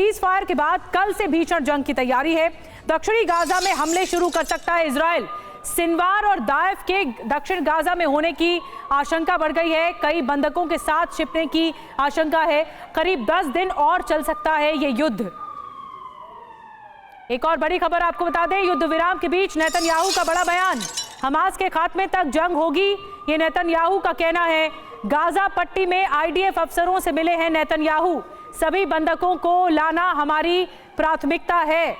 Cease fire के बाद कल से भीषण जंग की तैयारी है। दक्षिणी गाजा में हमले शुरू कर सकता है इजराइल। सिनवार और दाइफ के दक्षिण गाजा में होने की आशंका बढ़ गई है। कई बंधकों के साथ छिपने की आशंका है। करीब 10 दिन और चल सकता है ये युद्ध। एक और बड़ी खबर आपको बता दें, युद्ध विराम के बीच नेतन्याहू का बड़ा बयान। हमास के खात्मे तक जंग होगी, ये नेतन्याहू का कहना है। गाजा पट्टी में आईडीएफ अफसरों से मिले हैं नेतन्याहू। सभी बंधकों को लाना हमारी प्राथमिकता है।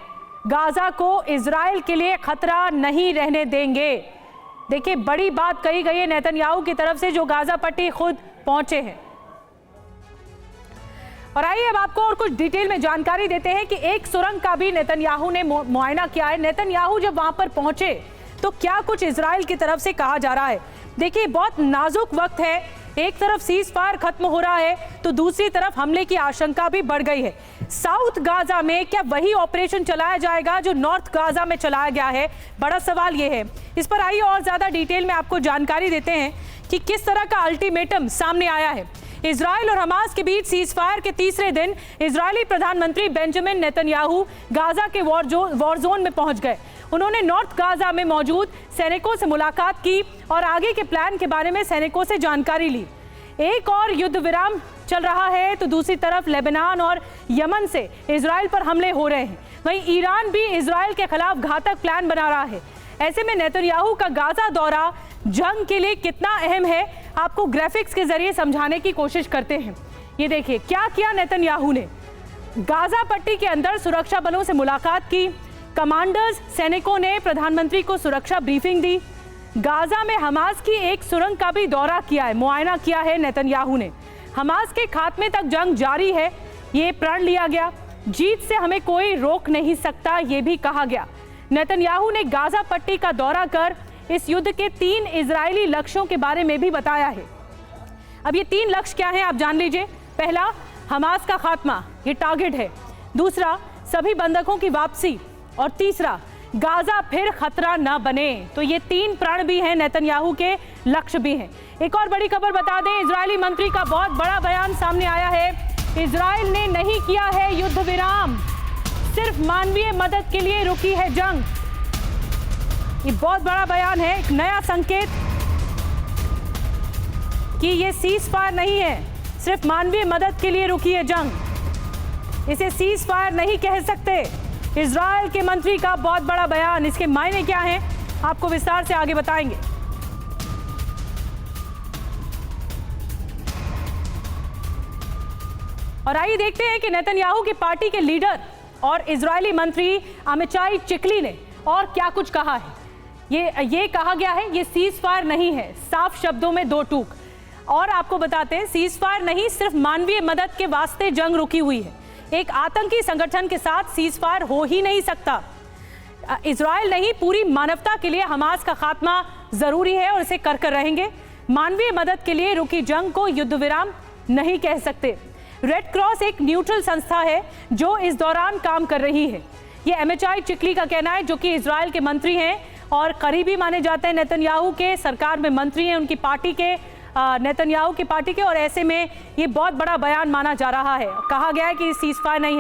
गाजा को इजराइल के लिए खतरा नहीं रहने देंगे। देखिए, बड़ी बात कही गई है नेतन्याहू की तरफ से, जो गाजा पट्टी खुद पहुंचे हैं। और आइए अब आपको और कुछ डिटेल में जानकारी देते हैं कि एक सुरंग का भी नेतन्याहू ने मुआयना किया है। नेतन्याहू जब वहां पर पहुंचे तो क्या कुछ इजराइल की तरफ से कहा जा रहा है। देखिए, बहुत नाजुक वक्त है। एक तरफ सीज फायर खत्म हो रहा है तो दूसरी तरफ हमले की आशंका भी बढ़ गई है। साउथ गाजा में क्या वही ऑपरेशन चलाया जाएगा जो नॉर्थ गाजा में चलाया गया है? बड़ा सवाल यह है। इस पर आइए और ज्यादा डिटेल में आपको जानकारी देते हैं कि किस तरह का अल्टीमेटम सामने आया है। इजराइल और हमास के बीच सीज फायर के तीसरे दिन इजरायली प्रधानमंत्री बेंजामिन नेतन्याहू गाजा के वॉर जोन में पहुंच गए। उन्होंने नॉर्थ गाजा में मौजूद सैनिकों से मुलाकात की और आगे के प्लान के बारे में सैनिकों से जानकारी ली। एक और युद्ध विराम चल रहा है तो दूसरी तरफ लेबनान और यमन से इजराइल पर हमले हो रहे हैं। वहीं ईरान भी इजराइल के खिलाफ घातक प्लान बना रहा है। ऐसे में नेतन्याहू का गाजा दौरा जंग के लिए कितना अहम है, आपको ग्राफिक्स के जरिए समझाने की कोशिश करते हैं। ये देखिए क्या किया नेतन्याहू ने। गाजा पट्टी के अंदर सुरक्षा बलों से मुलाकात की। कमांडर्स सैनिकों ने प्रधानमंत्री को सुरक्षा ब्रीफिंग दी। गाजा में हमास की एक सुरंग का भी दौरा किया है, मुआयना किया है नेतन्याहू ने। हमास के खात्मे तक जंग जारी है, ये प्रण लिया गया। जीत से हमें कोई रोक नहीं सकता, ये भी कहा गया। नेतन्याहू ने गाजा पट्टी का दौरा कर इस युद्ध के 3 इजरायली लक्ष्यों के बारे में भी बताया है। अब ये 3 लक्ष्य क्या हैं आप जान लीजिए। पहला, हमास का खात्मा, ये टारगेट है। दूसरा, सभी बंधकों की वापसी। और तीसरा, गाजा फिर खतरा न बने। तो ये 3 प्रण भी हैं, नेतन्याहू के लक्ष्य भी हैं। एक और बड़ी खबर बता दें, इजरायली मंत्री का बहुत बड़ा बयान सामने आया है। इजराइल ने नहीं किया है युद्ध विराम, सिर्फ मानवीय मदद के लिए रुकी है जंग। ये बहुत बड़ा बयान है, एक नया संकेत कि ये सीज फायर नहीं है, सिर्फ मानवीय मदद के लिए रुकी है जंग। इसे सीज फायर नहीं कह सकते। इजराइल के मंत्री का बहुत बड़ा बयान, इसके मायने क्या हैं आपको विस्तार से आगे बताएंगे। और आइए देखते हैं कि नेतन्याहू की पार्टी के लीडर और इजरायली मंत्री अमिचाई चिकली ने और क्या कुछ कहा है। ये कहा गया है ये सीज फायर नहीं है, साफ शब्दों में 2 टूक। और आपको बताते हैं सीज फायर नहीं, सिर्फ मानवीय मदद के वास्ते जंग रुकी हुई है। एक आतंकी संगठन के साथ सीज फायर हो ही नहीं सकता। इजराइल नहीं, पूरी मानवता के लिए हमास का खात्मा जरूरी है और इसे कर रहेंगे। मानवीय मदद के लिए रुकी जंग को युद्ध विराम नहीं कह सकते। रेड क्रॉस एक न्यूट्रल संस्था है जो इस दौरान काम कर रही है, ये अमिचाई चिकली का कहना है, जो कि इजराइल के मंत्री हैं और करीबी माने जाते हैं नेतन्याहू के। सरकार में मंत्री हैं उनकी पार्टी के, नेतन्याहू की पार्टी के। और ऐसे में ये बहुत बड़ा बयान माना जा रहा है। कहा गया है कि सीज फायर नहीं है।